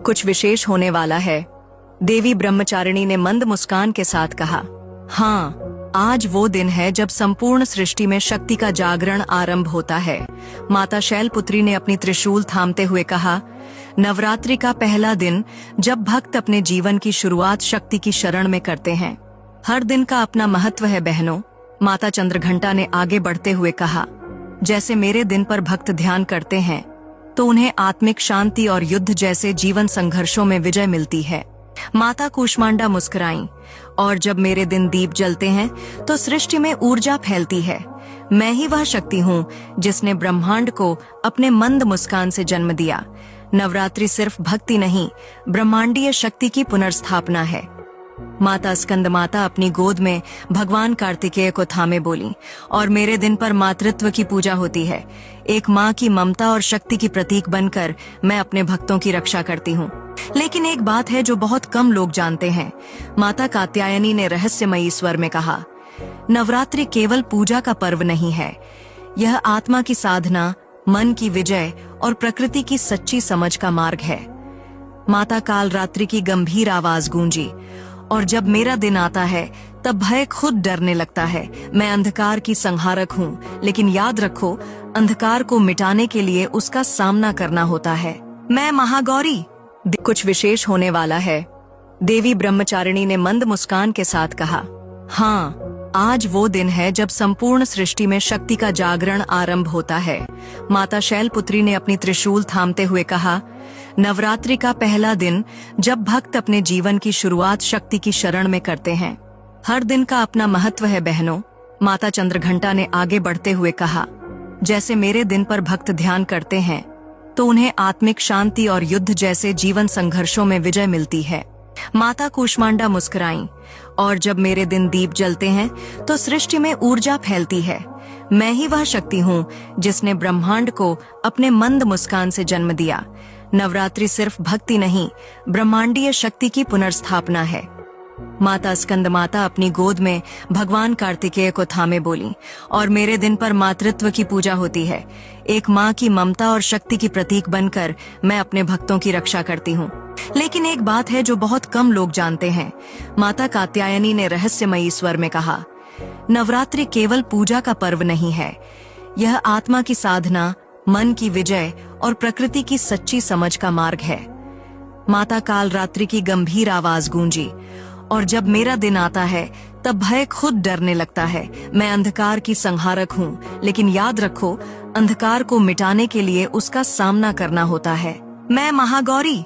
कुछ विशेष होने वाला है। देवी ब्रह्मचारिणी ने मंद मुस्कान के साथ कहा, हाँ, आज वो दिन है जब संपूर्ण सृष्टि में शक्ति का जागरण आरंभ होता है। माता शैलपुत्री ने अपनी त्रिशूल थामते हुए कहा, नवरात्रि का पहला दिन जब भक्त अपने जीवन की शुरुआत शक्ति की शरण में करते हैं। हर दिन का अपना महत्व है बहनों। माता चंद्रघंटा ने आगे बढ़ते हुए कहा, जैसे मेरे दिन पर भक्त ध्यान करते हैं तो उन्हें आत्मिक शांति और युद्ध जैसे जीवन संघर्षों में विजय मिलती है। माता कूष्मांडा मुस्कुराईं, और जब मेरे दिन दीप जलते हैं तो सृष्टि में ऊर्जा फैलती है। मैं ही वह शक्ति हूँ जिसने ब्रह्मांड को अपने मंद मुस्कान से जन्म दिया। नवरात्रि सिर्फ भक्ति नहीं, ब्रह्मांडीय शक्ति की पुनर्स्थापना है। माता स्कंदमाता अपनी गोद में भगवान कार्तिकेय को थामे बोली, और मेरे दिन पर मातृत्व की पूजा होती है। एक माँ की ममता और शक्ति की प्रतीक बनकर मैं अपने भक्तों की रक्षा करती हूँ। लेकिन एक बात है जो बहुत कम लोग जानते हैं। माता कात्यायनी ने रहस्यमयी स्वर में कहा, नवरात्रि केवल पूजा का पर्व नहीं है, यह आत्मा की साधना, मन की विजय और प्रकृति की सच्ची समझ का मार्ग है। माता कालरात्रि की गंभीर आवाज गूंजी, और जब मेरा दिन आता है तब भय खुद डरने लगता है। मैं अंधकार की संहारक हूँ, लेकिन याद रखो, अंधकार को मिटाने के लिए उसका सामना करना होता है। मैं महागौरी। कुछ विशेष होने वाला है। देवी ब्रह्मचारिणी ने मंद मुस्कान के साथ कहा, हाँ, आज वो दिन है जब संपूर्ण सृष्टि में शक्ति का जागरण आरंभ होता है। माता शैलपुत्री ने अपनी त्रिशूल थामते हुए कहा, नवरात्रि का पहला दिन जब भक्त अपने जीवन की शुरुआत शक्ति की शरण में करते हैं। हर दिन का अपना महत्व है बहनों। माता चंद्रघंटा ने आगे बढ़ते हुए कहा, जैसे मेरे दिन पर भक्त ध्यान करते हैं तो उन्हें आत्मिक शांति और युद्ध जैसे जीवन संघर्षों में विजय मिलती है। माता कूष्मांडा मुस्कुराईं, और जब मेरे दिन दीप जलते हैं तो सृष्टि में ऊर्जा फैलती है। मैं ही वह शक्ति हूँ जिसने ब्रह्मांड को अपने मंद मुस्कान से जन्म दिया। नवरात्रि सिर्फ भक्ति नहीं, ब्रह्मांडीय शक्ति की पुनर्स्थापना है। माता स्कंदमाता अपनी गोद में भगवान कार्तिकेय को थामे बोली, और मेरे दिन पर मातृत्व की पूजा होती है। एक माँ की ममता और शक्ति की प्रतीक बनकर मैं अपने भक्तों की रक्षा करती हूँ। लेकिन एक बात है जो बहुत कम लोग जानते हैं। माता कात्यायनी ने रहस्यमयी स्वर में कहा, नवरात्रि केवल पूजा का पर्व नहीं है, यह आत्मा की साधना, मन की विजय और प्रकृति की सच्ची समझ का मार्ग है। माता कालरात्रि की गंभीर आवाज गूंजी, और जब मेरा दिन आता है तब भय खुद डरने लगता है। मैं अंधकार की संहारक हूँ, लेकिन याद रखो, अंधकार को मिटाने के लिए उसका सामना करना होता है। मैं महागौरी।